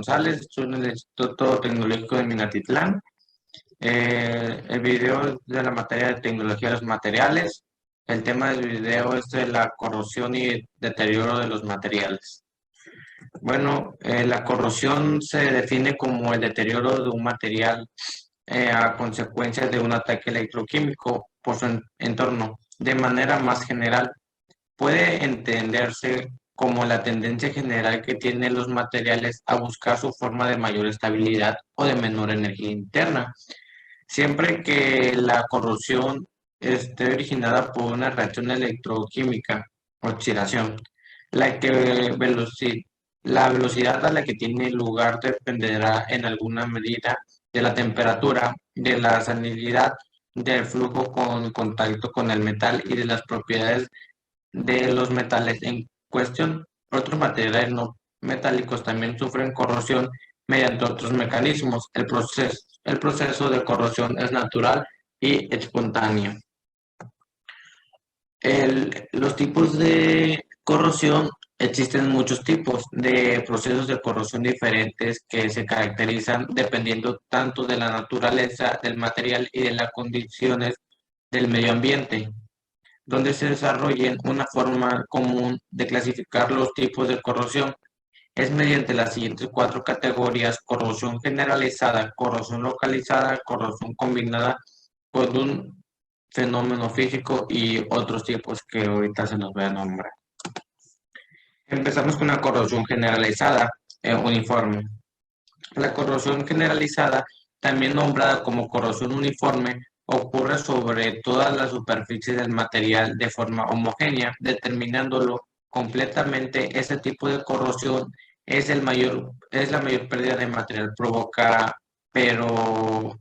González, estoy en el Instituto Tecnológico de Minatitlán. El video es de la materia de tecnología de los materiales. El tema del video es de la corrosión y deterioro de los materiales. Bueno, la corrosión se define como el deterioro de un material a consecuencia de un ataque electroquímico por su entorno. De manera más general, puede entenderse como la tendencia general que tienen los materiales a buscar su forma de mayor estabilidad o de menor energía interna, siempre que la corrosión esté originada por una reacción electroquímica, oxidación, la que la velocidad a la que tiene lugar dependerá en alguna medida de la temperatura, de la salinidad, del flujo con contacto con el metal y de las propiedades de los metales en cuestión. Otros materiales no metálicos también sufren corrosión mediante otros mecanismos. El proceso de corrosión es natural y espontáneo. Los tipos de corrosión, existen muchos tipos de procesos de corrosión diferentes que se caracterizan dependiendo tanto de la naturaleza del material y de las condiciones del medio ambiente, donde se desarrollen una forma común de clasificar los tipos de corrosión. Es mediante las siguientes cuatro categorías: corrosión generalizada, corrosión localizada, corrosión combinada con un fenómeno físico y otros tipos que ahorita se nos voy a nombrar. Empezamos con la corrosión generalizada, uniforme. La corrosión generalizada, también nombrada como corrosión uniforme, ocurre sobre todas las superficies del material de forma homogénea, determinándolo completamente. Ese tipo de corrosión es la mayor pérdida de material provocada, pero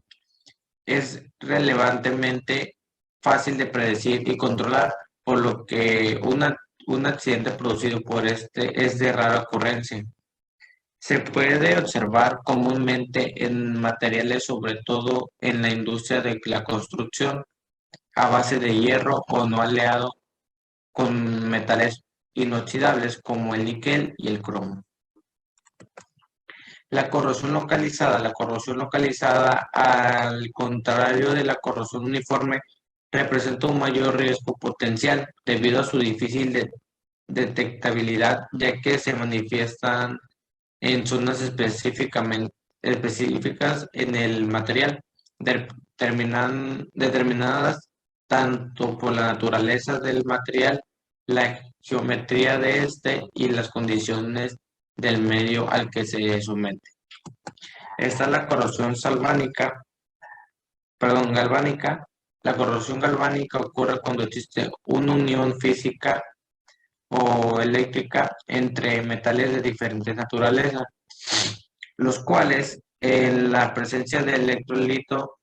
es relevantemente fácil de predecir y controlar, por lo que un accidente producido por este es de rara ocurrencia. Se puede observar comúnmente en materiales, sobre todo en la industria de la construcción, a base de hierro o no aleado con metales inoxidables como el níquel y el cromo. La corrosión localizada, al contrario de la corrosión uniforme, representa un mayor riesgo potencial debido a su difícil detectabilidad, ya que se manifiestan en zonas específicas en el material, determinadas tanto por la naturaleza del material, la geometría de este y las condiciones del medio al que se somete. Esta es la corrosión galvánica. La corrosión galvánica ocurre cuando existe una unión física o eléctrica entre metales de diferentes naturaleza, los cuales en la presencia de electrolito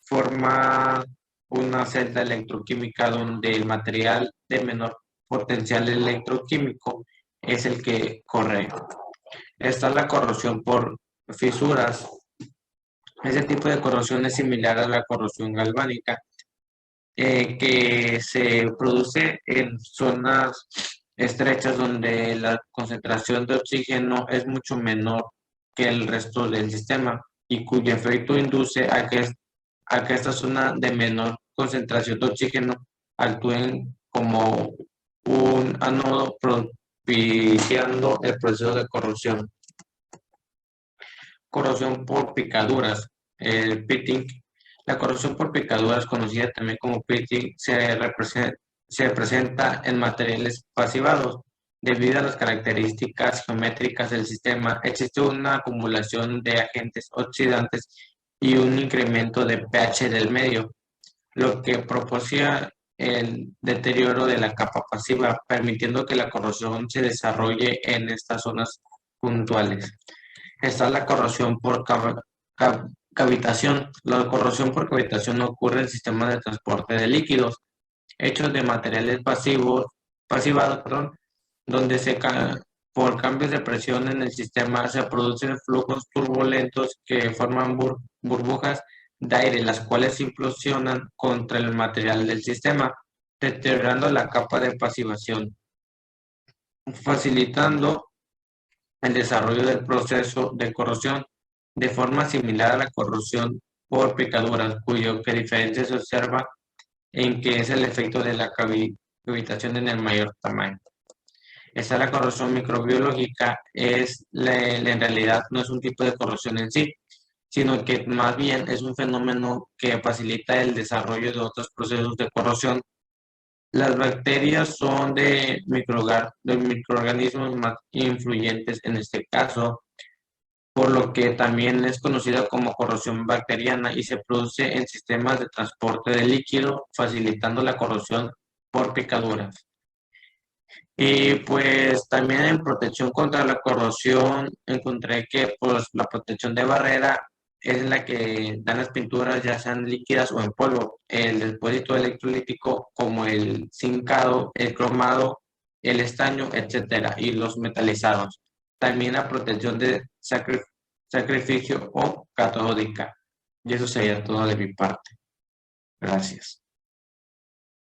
forma una celda electroquímica donde el material de menor potencial electroquímico es el que corre. Esta es la corrosión por fisuras. Ese tipo de corrosión es similar a la corrosión galvánica, que se produce en zonas estrechas donde la concentración de oxígeno es mucho menor que el resto del sistema y cuyo efecto induce a que esta zona de menor concentración de oxígeno actúen como un ánodo, propiciando el proceso de corrosión. Corrosión por picaduras, el pitting. La corrosión por picaduras, conocida también como pitting, se presenta en materiales pasivados. Debido a las características geométricas del sistema, existe una acumulación de agentes oxidantes y un incremento de pH del medio, lo que proporciona el deterioro de la capa pasiva, permitiendo que la corrosión se desarrolle en estas zonas puntuales. Está la corrosión por cavitación. La corrosión por cavitación ocurre en sistemas de transporte de líquidos hechos de materiales pasivados, donde por cambios de presión en el sistema se producen flujos turbulentos que forman burbujas de aire, las cuales implosionan contra el material del sistema, deteriorando la capa de pasivación, facilitando el desarrollo del proceso de corrosión de forma similar a la corrosión por picaduras, cuyo que diferencia se observa en que es el efecto de la cavitación en el mayor tamaño. Esta la corrosión microbiológica, en realidad no es un tipo de corrosión en sí, sino que más bien es un fenómeno que facilita el desarrollo de otros procesos de corrosión. Las bacterias son de microorganismos más influyentes en este caso, por lo que también es conocida como corrosión bacteriana y se produce en sistemas de transporte de líquido, facilitando la corrosión por picaduras. Y pues también en protección contra la corrosión encontré que pues la protección de barrera es la que dan las pinturas, ya sean líquidas o en polvo. El depósito electrolítico como el zincado, el cromado, el estaño, etcétera, y los metalizados. También la protección de sacrificio o catódica. Y eso sería todo de mi parte. Gracias.